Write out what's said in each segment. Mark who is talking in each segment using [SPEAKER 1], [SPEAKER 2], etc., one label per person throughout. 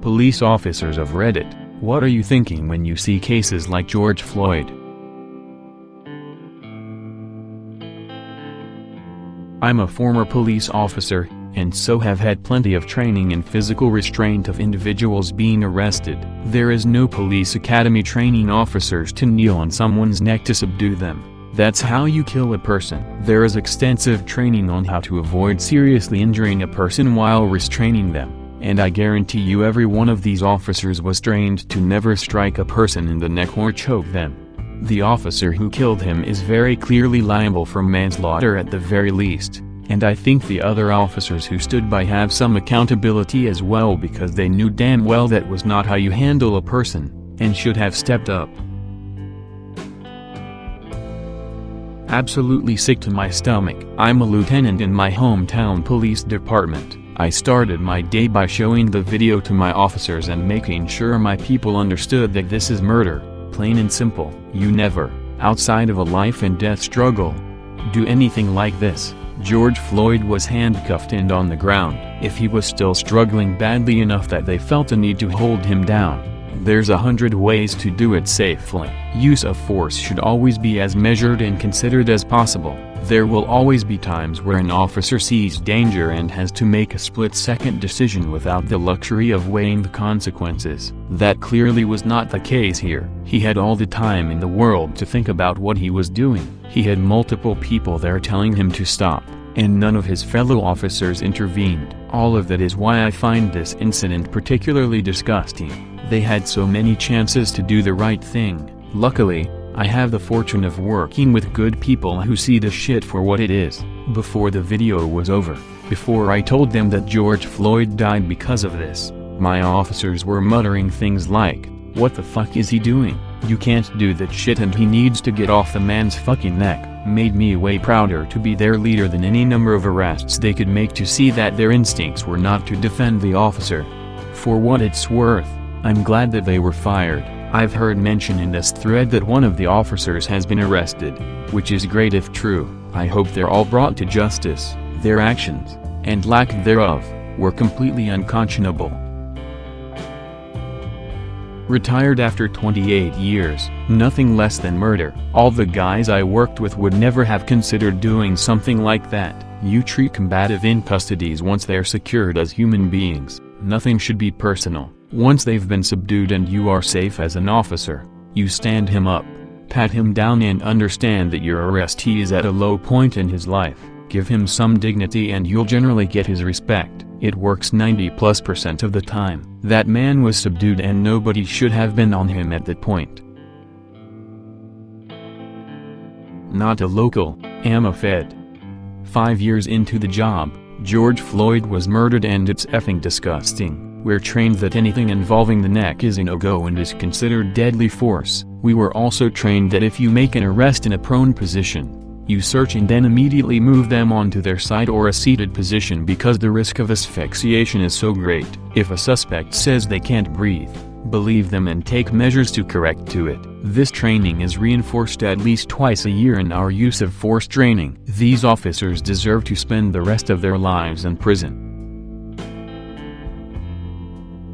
[SPEAKER 1] Police officers of Reddit, what are you thinking when you see cases like George Floyd? I'm a former police officer, and so have had plenty of training in physical restraint of individuals being arrested. There is no police academy training officers to kneel on someone's neck to subdue them. That's how you kill a person. There is extensive training on how to avoid seriously injuring a person while restraining them. And I guarantee you every one of these officers was trained to never strike a person in the neck or choke them. The officer who killed him is very clearly liable for manslaughter at the very least, and I think the other officers who stood by have some accountability as well because they knew damn well that was not how you handle a person, and should have stepped up. Absolutely sick to my stomach. I'm a lieutenant in my hometown police department. I started my day by showing the video to my officers and making sure my people understood that this is murder, plain and simple. You never, outside of a life and death struggle, do anything like this. George Floyd was handcuffed and on the ground. If he was still struggling badly enough that they felt a need to hold him down, there's 100 ways to do it safely. Use of force should always be as measured and considered as possible. There will always be times where an officer sees danger and has to make a split-second decision without the luxury of weighing the consequences. That clearly was not the case here. He had all the time in the world to think about what he was doing. He had multiple people there telling him to stop, and none of his fellow officers intervened. All of that is why I find this incident particularly disgusting. They had so many chances to do the right thing. Luckily, I have the fortune of working with good people who see the shit for what it is. Before the video was over, before I told them that George Floyd died because of this, my officers were muttering things like, "What the fuck is he doing? You can't do that shit and he needs to get off the man's fucking neck." Made me way prouder to be their leader than any number of arrests they could make to see that their instincts were not to defend the officer. For what it's worth, I'm glad that they were fired. I've heard mention in this thread that one of the officers has been arrested, which is great if true. I hope they're all brought to justice. Their actions, and lack thereof, were completely unconscionable. Retired after 28 years, nothing less than murder. All the guys I worked with would never have considered doing something like that. You treat combative in custodies once they're secured as human beings. Nothing should be personal. Once they've been subdued and you are safe as an officer, you stand him up, pat him down and understand that your arrestee is at a low point in his life. Give him some dignity and you'll generally get his respect. It works 90+% of the time. That man was subdued and nobody should have been on him at that point. Not a local, am a Fed. 5 years into the job, George Floyd was murdered and it's effing disgusting. We're trained that anything involving the neck is a no-go and is considered deadly force. We were also trained that if you make an arrest in a prone position, you search and then immediately move them onto their side or a seated position because the risk of asphyxiation is so great. If a suspect says they can't breathe, believe them and take measures to correct to it. This training is reinforced at least twice a year in our use of force training. These officers deserve to spend the rest of their lives in prison.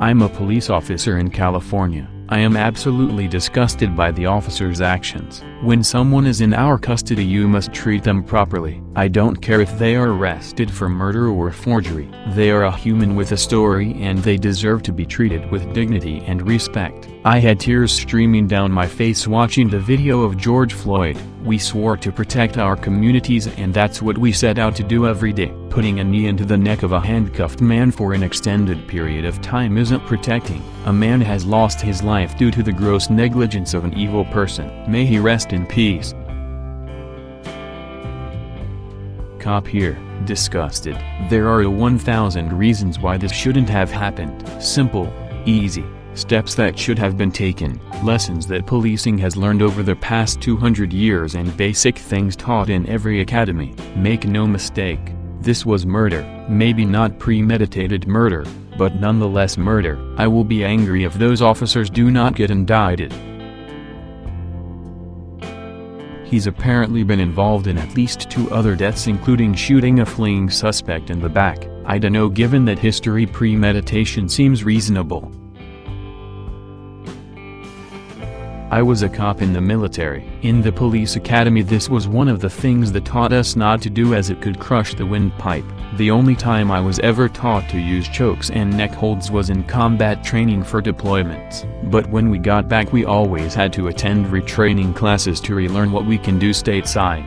[SPEAKER 1] I'm a police officer in California. I am absolutely disgusted by the officers' actions. When someone is in our custody you must treat them properly. I don't care if they are arrested for murder or forgery. They are a human with a story and they deserve to be treated with dignity and respect. I had tears streaming down my face watching the video of George Floyd. We swore to protect our communities and that's what we set out to do every day. Putting a knee into the neck of a handcuffed man for an extended period of time isn't protecting. A man has lost his life due to the gross negligence of an evil person. May he rest in peace. Cop here, disgusted. There are 1,000 reasons why this shouldn't have happened. Simple, easy, steps that should have been taken, lessons that policing has learned over the past 200 years and basic things taught in every academy. Make no mistake, this was murder. Maybe not premeditated murder, but nonetheless murder. I will be angry if those officers do not get indicted. He's apparently been involved in at least 2 other deaths including shooting a fleeing suspect in the back. I dunno, given that history premeditation seems reasonable. I was a cop in the military. In the police academy, this was one of the things that taught us not to do, as it could crush the windpipe. The only time I was ever taught to use chokes and neck holds was in combat training for deployments. But when we got back, we always had to attend retraining classes to relearn what we can do stateside.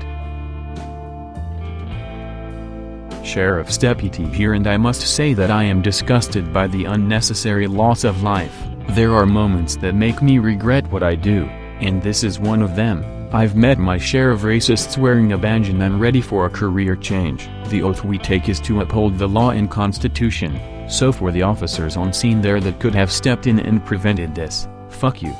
[SPEAKER 1] Sheriff's deputy here, and I must say that I am disgusted by the unnecessary loss of life. There are moments that make me regret what I do, and this is one of them. I've met my share of racists wearing a badge and I'm ready for a career change. The oath we take is to uphold the law and constitution, so for the officers on scene there that could have stepped in and prevented this, fuck you.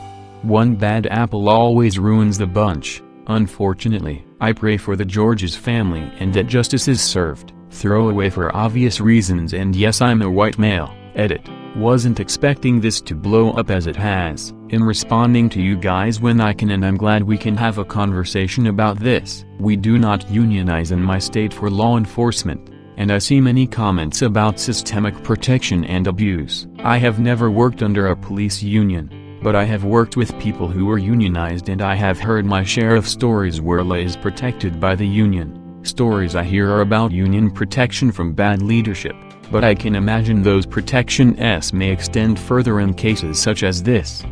[SPEAKER 1] One bad apple always ruins the bunch. Unfortunately, I pray for the George's family and that justice is served. Throwaway for obvious reasons, and yes, I'm a white male. Edit. Wasn't expecting this to blow up as it has. I'm responding to you guys when I can, and I'm glad we can have a conversation about this. We do not unionize in my state for law enforcement, and I see many comments about systemic protection and abuse. I have never worked under a police union, but I have worked with people who were unionized, and I have heard my share of stories where law is protected by the union. Stories I hear are about union protection from bad leadership, but I can imagine those protections may extend further in cases such as this.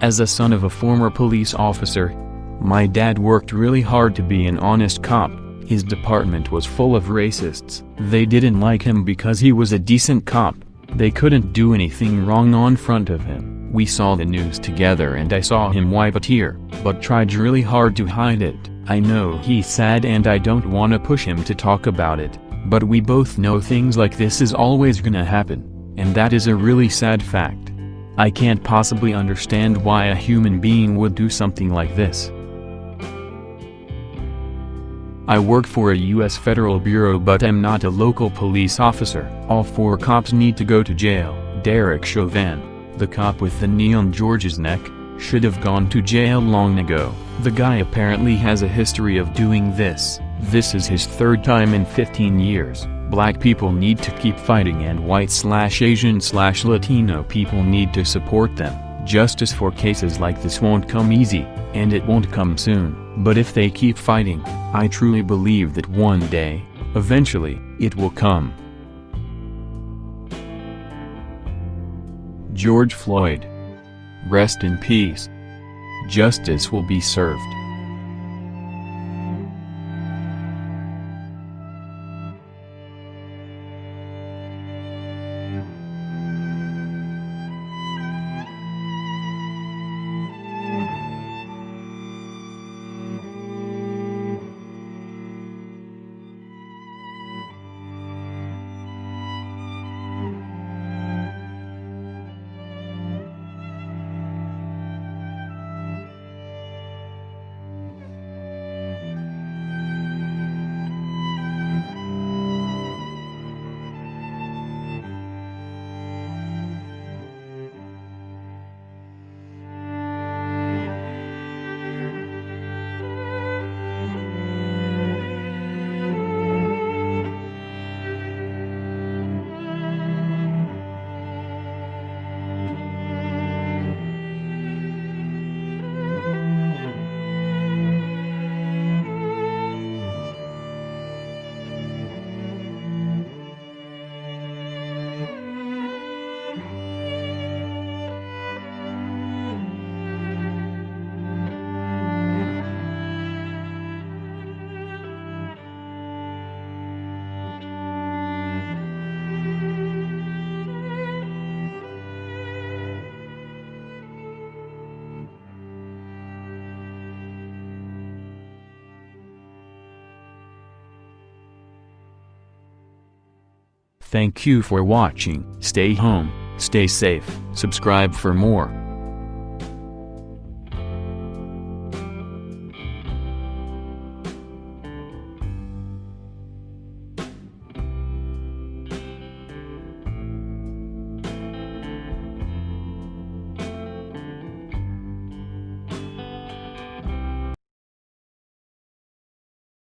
[SPEAKER 1] As a son of a former police officer, my dad worked really hard to be an honest cop. His department was full of racists. They didn't like him because he was a decent cop. They couldn't do anything wrong on front of him. We saw the news together and I saw him wipe a tear, but tried really hard to hide it. I know he's sad and I don't want to push him to talk about it, but we both know things like this is always gonna happen, and that is a really sad fact. I can't possibly understand why a human being would do something like this. I work for a U.S. federal bureau, but I'm not a local police officer. All 4 cops need to go to jail. Derek Chauvin, the cop with the knee on George's neck, should have gone to jail long ago. The guy apparently has a history of doing this. This is his 3rd time in 15 years. Black people need to keep fighting, and white/Asian/Latino people need to support them. Justice for cases like this won't come easy, and it won't come soon. But if they keep fighting, I truly believe that one day, eventually, it will come. George Floyd. Rest in peace. Justice will be served. Thank you for watching. Stay home, stay safe, subscribe for more.